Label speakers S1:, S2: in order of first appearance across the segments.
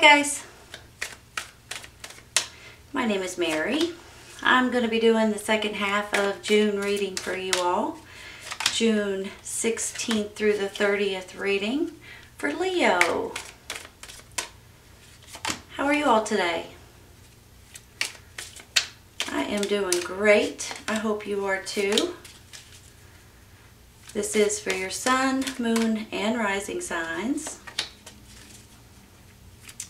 S1: guys, my name is Mary. I'm going to be doing the second half of June reading for you all. June 16th through the 30th reading for Leo. How are you all today? I am doing great. I hope you are too. This is for your sun, moon, and rising signs.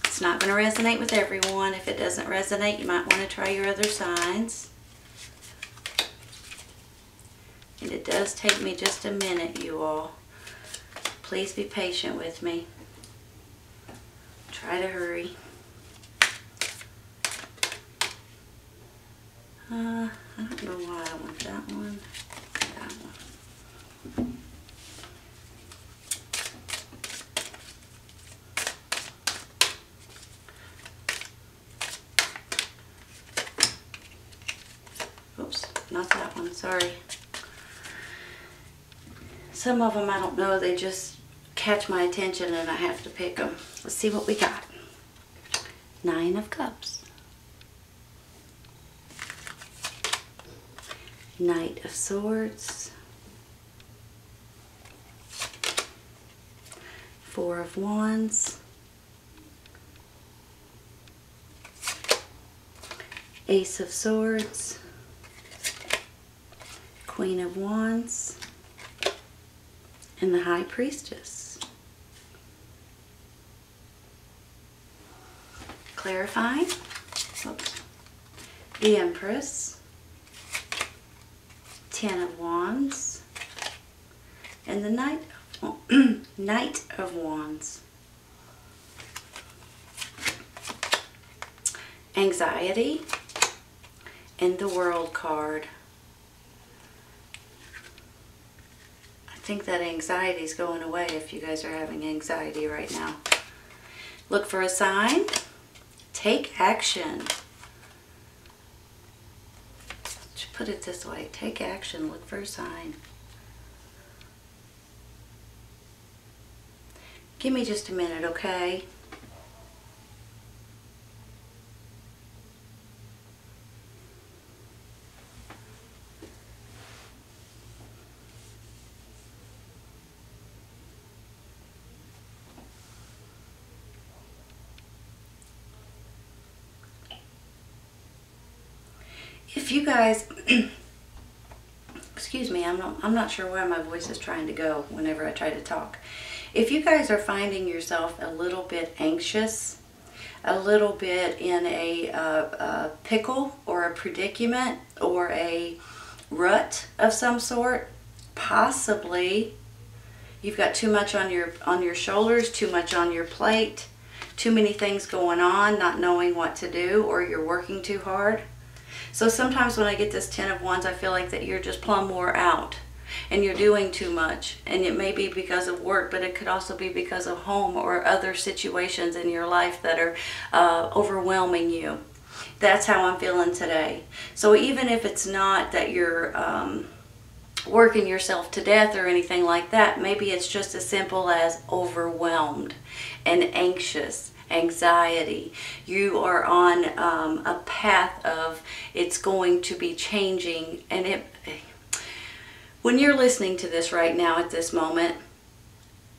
S1: It's not going to resonate with everyone. If it doesn't resonate, you might want to try your other signs. And it does take me just a minute, you all. Please be patient with me. Try to hurry. I don't know why I want that one. That one. Oops, not that one, sorry. Some of them I don't know, they just catch my attention and I have to pick them. Let's see what we got. Nine of Cups. Knight of Swords. Four of Wands. Ace of Swords. Queen of Wands. And the High Priestess. Clarifying. Oops. The Empress. Ten of Wands. And the Knight of Wands. Anxiety. And the World card. I think that anxiety is going away if you guys are having anxiety right now. Look for a sign. Take action. Let's put it this way. Take action. Look for a sign. Give me just a minute, okay? If you guys, excuse me, I'm not sure where my voice is trying to go whenever I try to talk. If you guys are finding yourself a little bit anxious, a little bit in a pickle or a predicament or a rut of some sort, possibly you've got too much on your shoulders, too much on your plate, too many things going on, not knowing what to do, or you're working too hard. So sometimes when I get this Ten of Wands, I feel like that you're just plumb wore out and you're doing too much. And it may be because of work, but it could also be because of home or other situations in your life that are overwhelming you. That's how I'm feeling today. So even if it's not that you're working yourself to death or anything like that, maybe it's just as simple as overwhelmed and anxious. Anxiety. You are on a path of it's going to be changing, and when you're listening to this right now at this moment,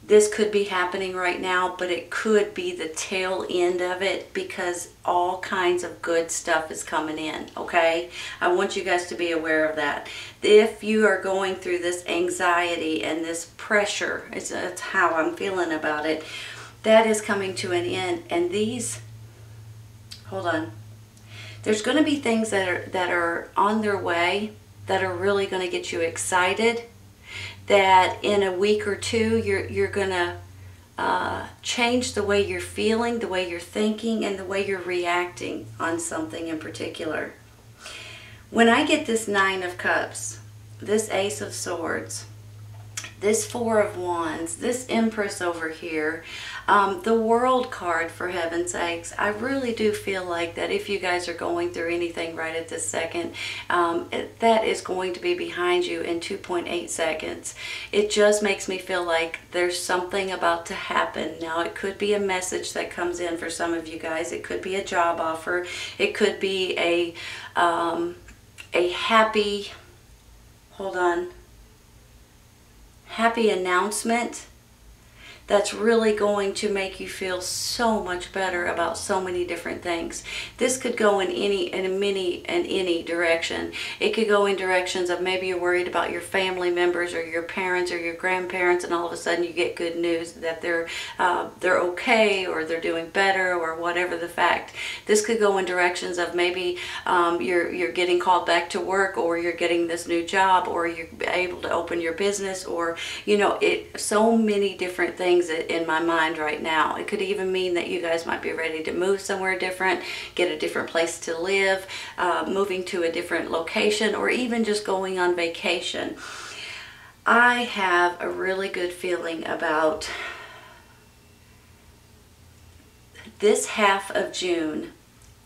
S1: this could be happening right now, but it could be the tail end of it because all kinds of good stuff is coming in, okay? I want you guys to be aware of that. If you are going through this anxiety and this pressure, it's how I'm feeling about it, that is coming to an end. And these, hold on, there's going to be things that are on their way that are really going to get you excited, that in a week or two you're going to change the way you're feeling, the way you're thinking, and the way you're reacting on something in particular. When I get this Nine of Cups, this Ace of Swords, this Four of Wands, this Empress over here, the World card, for heaven's sakes. I really do feel like that if you guys are going through anything right at this second, that is going to be behind you in 2.8 seconds. It just makes me feel like there's something about to happen. Now, it could be a message that comes in for some of you guys. It could be a job offer. It could be a happy, hold on, happy announcement that's really going to make you feel so much better about so many different things. This could go in any direction. It could go in directions of maybe you're worried about your family members or your parents or your grandparents, and all of a sudden you get good news that they're okay, or they're doing better, or whatever the fact. This could go in directions of maybe you're getting called back to work, or you're getting this new job, or you're able to open your business, or so many different things in my mind right now. It could even mean that you guys might be ready to move somewhere different, get a different place to live, moving to a different location, or even just going on vacation. I have a really good feeling about this half of June,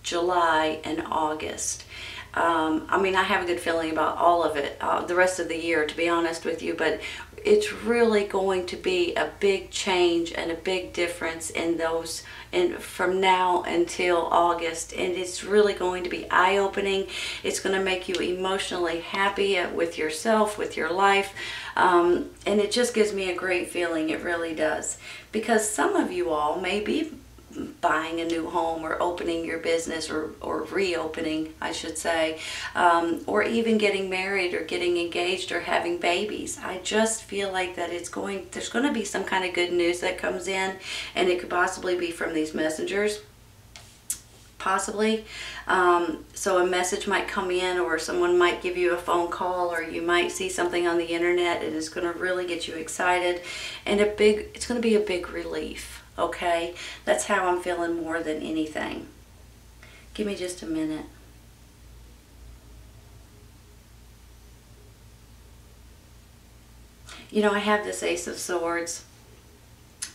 S1: July, and August. I have a good feeling about all of it, the rest of the year, to be honest with you, but it's really going to be a big change and a big difference in those, from now until August, and it's really going to be eye-opening. It's going to make you emotionally happy with yourself, with your life, and it just gives me a great feeling. It really does, because some of you all may be buying a new home, or opening your business, or reopening, I should say, or even getting married, or getting engaged, or having babies. I just feel like that there's going to be some kind of good news that comes in, and it could possibly be from these messengers, possibly. So a message might come in, or someone might give you a phone call, or you might see something on the internet, and it's going to really get you excited, and it's going to be a big relief. Okay, that's how I'm feeling more than anything. Give me just a minute. I have this Ace of Swords,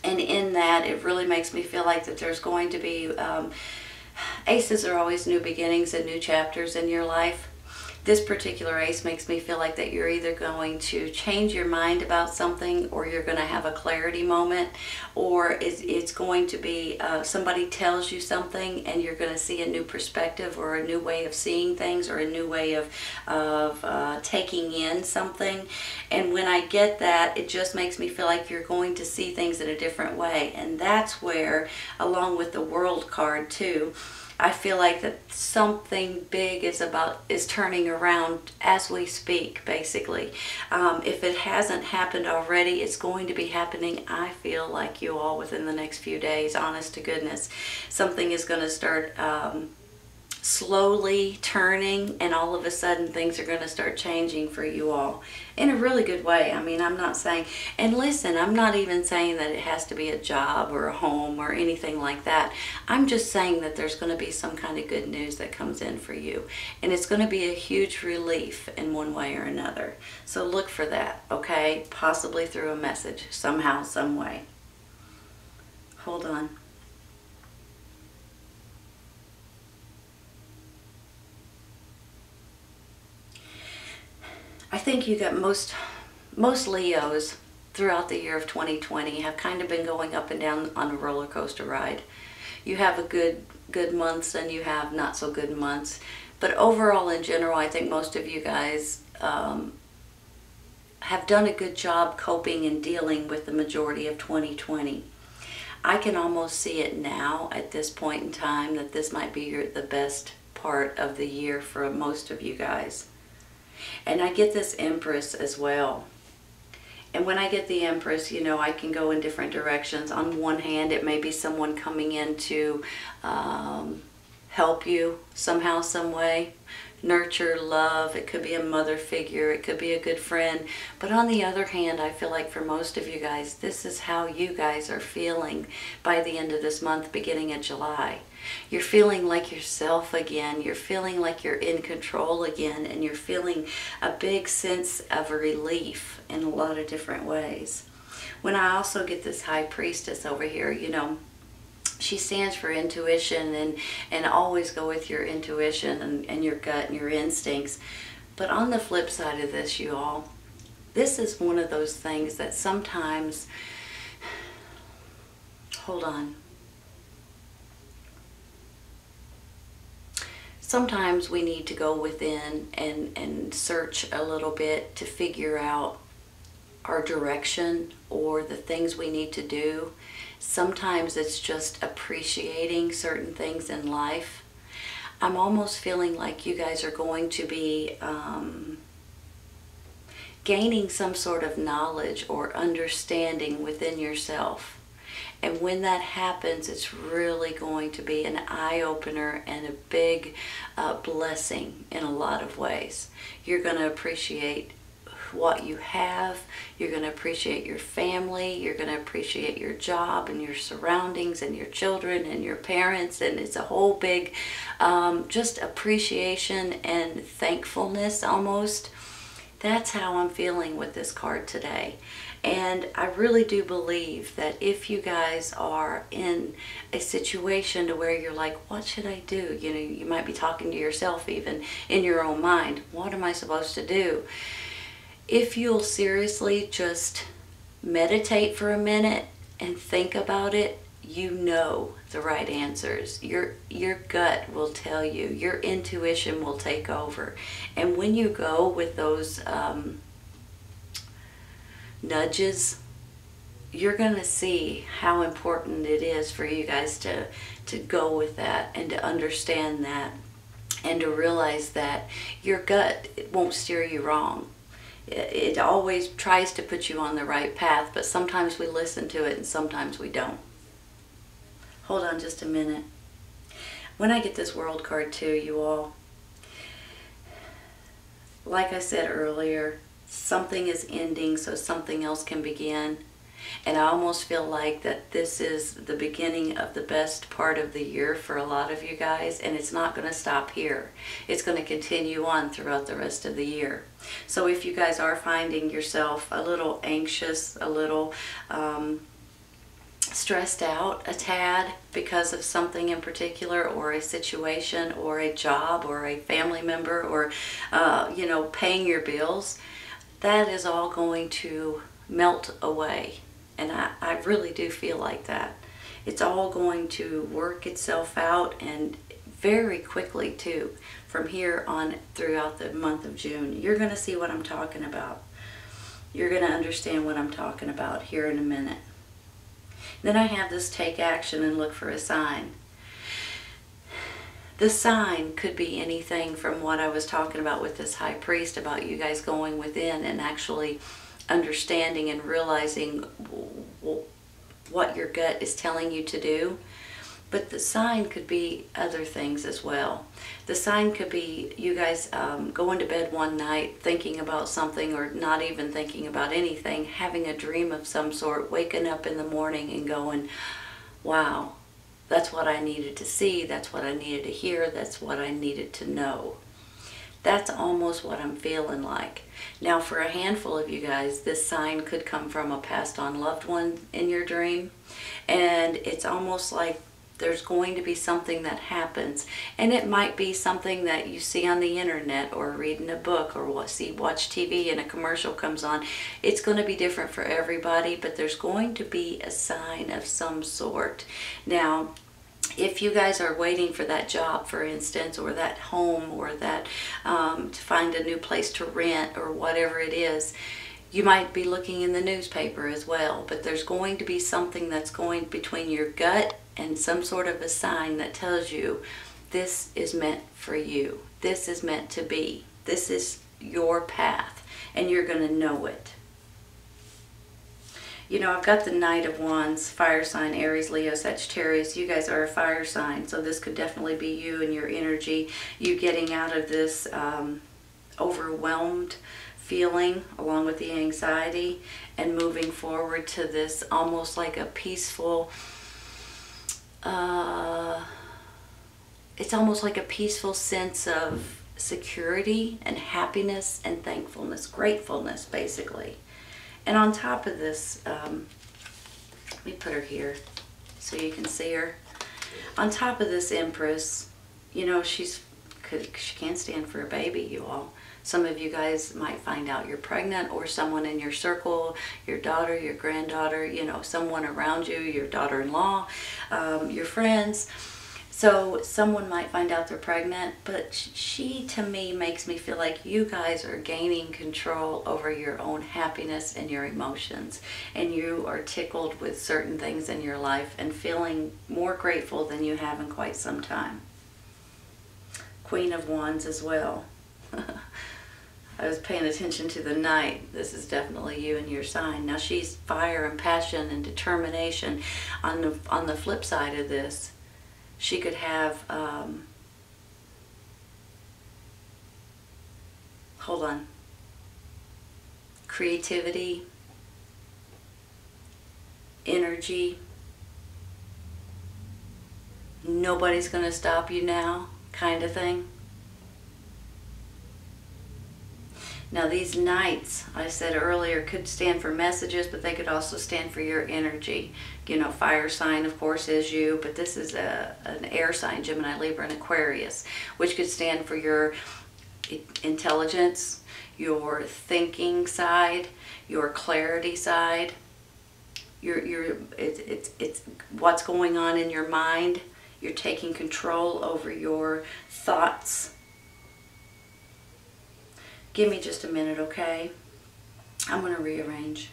S1: and in that, it really makes me feel like that there's going to be, aces are always new beginnings and new chapters in your life. This particular ace makes me feel like that you're either going to change your mind about something, or you're going to have a clarity moment, or it's going to be somebody tells you something and you're going to see a new perspective, or a new way of seeing things, or a new way of taking in something. And when I get that, it just makes me feel like you're going to see things in a different way. And that's where, along with the World card too, I feel like that something big is turning around as we speak, basically. If it hasn't happened already, it's going to be happening, I feel like, you all, within the next few days, honest to goodness. Something is going to start slowly turning, and all of a sudden things are going to start changing for you all in a really good way. I'm not saying, and listen, I'm not even saying that it has to be a job or a home or anything like that. I'm just saying that there's going to be some kind of good news that comes in for you, and it's going to be a huge relief in one way or another. So look for that, okay? Possibly through a message, somehow, some way. Hold on. I think you got most Leos throughout the year of 2020 have kind of been going up and down on a roller coaster ride. You have a good months, and you have not so good months. But overall, in general, I think most of you guys have done a good job coping and dealing with the majority of 2020. I can almost see it now at this point in time that this might be the best part of the year for most of you guys. And I get this Empress as well. And when I get the Empress, I can go in different directions. On one hand, it may be someone coming in to help you somehow, some way. nurture, love. It could be a mother figure. It could be a good friend. But on the other hand, I feel like for most of you guys, this is how you guys are feeling by the end of this month, beginning of July. You're feeling like yourself again. You're feeling like you're in control again. And you're feeling a big sense of relief in a lot of different ways. When I also get this high priestess over here, you know, she stands for intuition, and always go with your intuition and your gut and your instincts. But on the flip side of this, you all, this is one of those things that sometimes, hold on. Sometimes we need to go within and search a little bit to figure out our direction or the things we need to do. Sometimes it's just appreciating certain things in life. I'm almost feeling like you guys are going to be gaining some sort of knowledge or understanding within yourself. And when that happens, it's really going to be an eye-opener and a big blessing in a lot of ways. You're going to appreciate what you have. You're going to appreciate your family. You're going to appreciate your job and your surroundings and your children and your parents. And it's a whole big just appreciation and thankfulness almost. That's how I'm feeling with this card today. And I really do believe that if you guys are in a situation to where you're like, what should I do? You know, you might be talking to yourself even in your own mind. What am I supposed to do? If you'll seriously just meditate for a minute and think about it, you know the right answers. Your gut will tell you. Your intuition will take over. And when you go with those nudges, you're going to see how important it is for you guys to go with that and to understand that and to realize that your gut won't steer you wrong. It always tries to put you on the right path, but sometimes we listen to it and sometimes we don't. Hold on just a minute. When I get this World card too, you all, like I said earlier, something is ending so something else can begin. And I almost feel like that this is the beginning of the best part of the year for a lot of you guys, and it's not going to stop here. It's going to continue on throughout the rest of the year. So if you guys are finding yourself a little anxious, a little stressed out a tad because of something in particular, or a situation, or a job, or a family member, or you know, paying your bills, that is all going to melt away. And I really do feel like that. It's all going to work itself out, and very quickly too, from here on throughout the month of June. You're going to see what I'm talking about. You're going to understand what I'm talking about here in a minute. Then I have this take action and look for a sign. The sign could be anything from what I was talking about with this high priest, about you guys going within and actually understanding and realizing what your gut is telling you to do. But the sign could be other things as well. The sign could be you guys going to bed one night thinking about something, or not even thinking about anything, having a dream of some sort, waking up in the morning and going, wow, that's what I needed to see, that's what I needed to hear, that's what I needed to know. That's almost what I'm feeling like. Now, for a handful of you guys, this sign could come from a passed on loved one in your dream. And it's almost like there's going to be something that happens. And it might be something that you see on the internet, or read in a book, or watch TV and a commercial comes on. It's going to be different for everybody, but there's going to be a sign of some sort. Now, if you guys are waiting for that job, for instance, or that home, or that to find a new place to rent, or whatever it is, you might be looking in the newspaper as well. But there's going to be something that's going between your gut and some sort of a sign that tells you this is meant for you. This is meant to be. This is your path, and you're going to know it. You know, I've got the Knight of Wands, fire sign, Aries, Leo, Sagittarius. You guys are a fire sign, so this could definitely be you and your energy. You getting out of this overwhelmed feeling along with the anxiety and moving forward to this almost like a peaceful, it's almost like a peaceful sense of security and happiness and thankfulness, gratefulness, basically. And on top of this, let me put her here so you can see her. On top of this Empress, you know, she can't stand for a baby, you all. Some of you guys might find out you're pregnant, or someone in your circle, your daughter, your granddaughter, you know, someone around you, your daughter-in-law, your friends. So someone might find out they're pregnant, but she, to me, makes me feel like you guys are gaining control over your own happiness and your emotions. And you are tickled with certain things in your life and feeling more grateful than you have in quite some time. Queen of Wands as well. I was paying attention to the Knight. This is definitely you and your sign. Now she's fire and passion and determination. On the flip side of this, she could have, hold on, creativity, energy, nobody's going to stop you now kind of thing. Now these Knights, I said earlier, could stand for messages, but they could also stand for your energy. You know, fire sign, of course, is you, but this is an air sign, Gemini, Libra, and Aquarius, which could stand for your intelligence, your thinking side, your clarity side, it's what's going on in your mind. You're taking control over your thoughts. Give me just a minute, okay? I'm going to rearrange.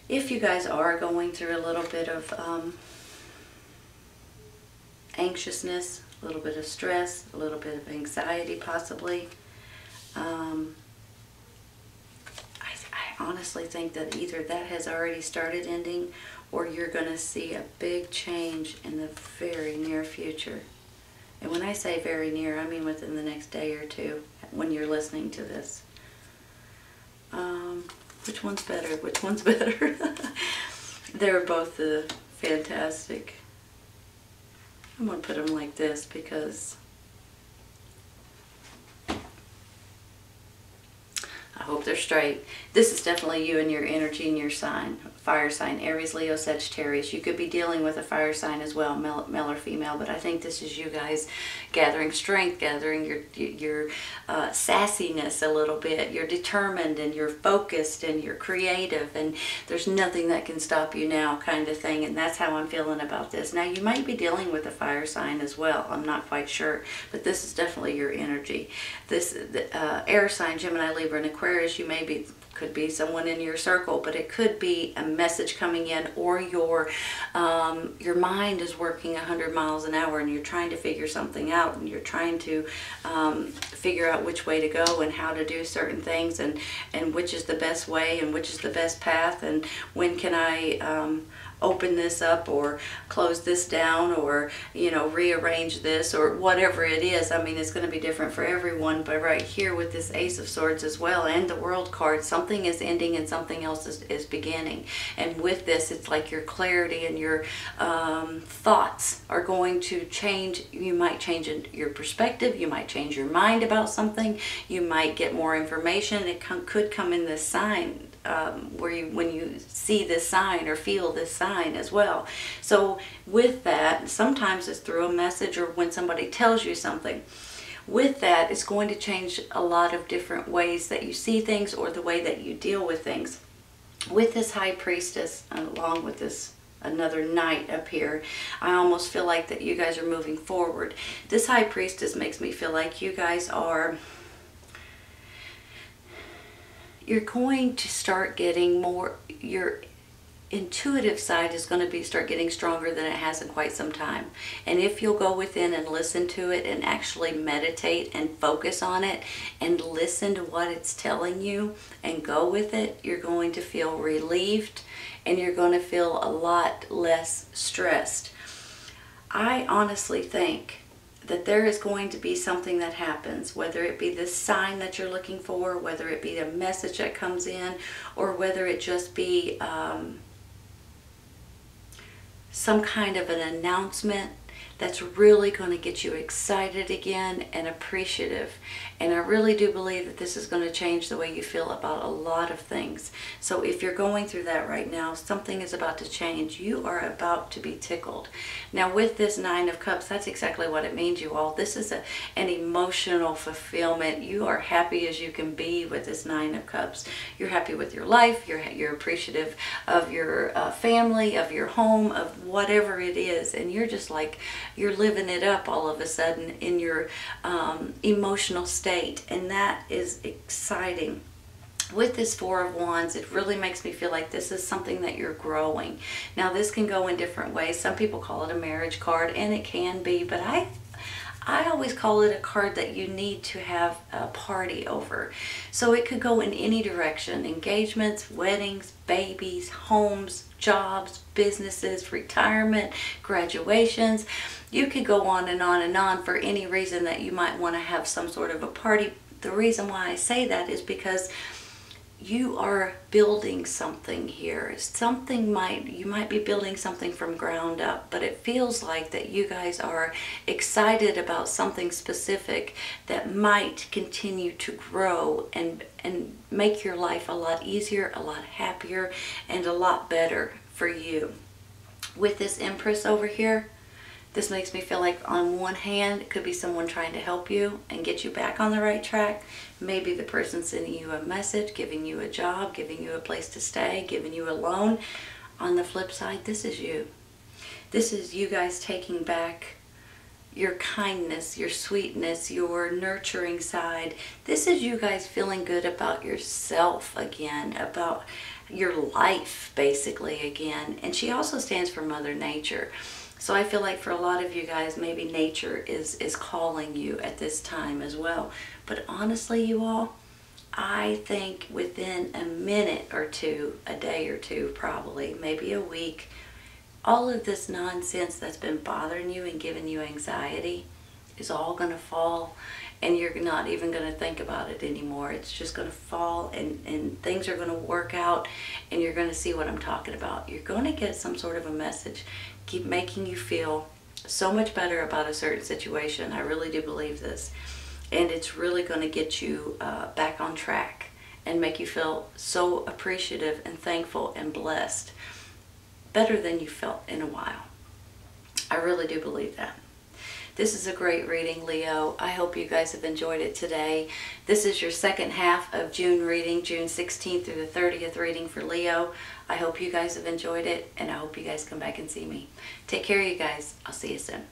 S1: If you guys are going through a little bit of anxiousness, a little bit of stress, a little bit of anxiety possibly, I honestly think that either that has already started ending, or you're going to see a big change in the very near future. And when I say very near, I mean within the next day or two when you're listening to this. Which one's better? Which one's better? They're both fantastic. I'm going to put them like this because I hope they're straight. This is definitely you and your energy and your sign. Fire sign, Aries, Leo, Sagittarius. You could be dealing with a fire sign as well, male or female, but I think this is you guys gathering strength, gathering your sassiness a little bit. You're determined and you're focused and you're creative, and there's nothing that can stop you now kind of thing, and that's how I'm feeling about this. Now, you might be dealing with a fire sign as well. I'm not quite sure, but this is definitely your energy. This air sign, Gemini, Libra, and Aquarius, you may could be someone in your circle, but it could be a message coming in, or your mind is working 100 miles an hour and you're trying to figure something out, and you're trying to figure out which way to go and how to do certain things, and which is the best way and which is the best path, and when can I open this up or close this down, or, you know, rearrange this, or whatever it is. I mean, it's going to be different for everyone, but right here with this Ace of Swords as well and the World card, something is ending and something else is beginning. And with this, it's like your clarity and your thoughts are going to change. You might change your perspective, you might change your mind about something, you might get more information. It could come in this sign, when you see this sign or feel this sign as well. So with that, sometimes it's through a message or when somebody tells you something. With that, it's going to change a lot of different ways that you see things or the way that you deal with things. With this High Priestess, along with this another Knight up here, I almost feel like that you guys are moving forward. This High Priestess makes me feel like you guys are, you're going to start getting more, intuitive side is going to start getting stronger than it has in quite some time. And if you'll go within and listen to it and actually meditate and focus on it and listen to what it's telling you and go with it, you're going to feel relieved and you're going to feel a lot less stressed. I honestly think that there is going to be something that happens, whether it be the sign that you're looking for, whether it be a message that comes in, or whether it just be some kind of an announcement that's really going to get you excited again and appreciative. And I really do believe that this is going to change the way you feel about a lot of things. So if you're going through that right now, something is about to change. You are about to be tickled. Now with this Nine of Cups, that's exactly what it means, you all. This is an emotional fulfillment. You are happy as you can be with this Nine of Cups. You're happy with your life. You're appreciative of your family, of your home, of whatever it is. And you're just like, you're living it up all of a sudden in your emotional state, and that is exciting. With this Four of Wands, it really makes me feel like this is something that you're growing. Now this can go in different ways. Some people call it a marriage card, and it can be, but I always call it a card that you need to have a party over. So it could go in any direction: engagements, weddings, babies, homes, jobs, businesses, retirement, graduations. You could go on and on and on for any reason that you might want to have some sort of a party. The reason why I say that is because you are building something here. You might be building something from ground up, but it feels like that you guys are excited about something specific that might continue to grow and make your life a lot easier, a lot happier, and a lot better for you. With this Empress over here, this makes me feel like on one hand, it could be someone trying to help you and get you back on the right track. Maybe the person sending you a message, giving you a job, giving you a place to stay, giving you a loan. On the flip side, this is you. This is you guys taking back your kindness, your sweetness, your nurturing side. This is you guys feeling good about yourself again, about your life basically again. And she also stands for Mother Nature. So I feel like for a lot of you guys, maybe nature is calling you at this time as well. But honestly, you all, I think within a minute or two, a day or two probably, maybe a week, all of this nonsense that's been bothering you and giving you anxiety is all going to fall, and you're not even going to think about it anymore. It's just going to fall, and things are going to work out, and you're going to see what I'm talking about. You're going to get some sort of a message, keep making you feel so much better about a certain situation. I really do believe this. And it's really going to get you back on track and make you feel so appreciative and thankful and blessed. Better than you felt in a while. I really do believe that. This is a great reading, Leo. I hope you guys have enjoyed it today. This is your second half of June reading, June 16th through the 30th reading for Leo. I hope you guys have enjoyed it, and I hope you guys come back and see me. Take care, you guys. I'll see you soon.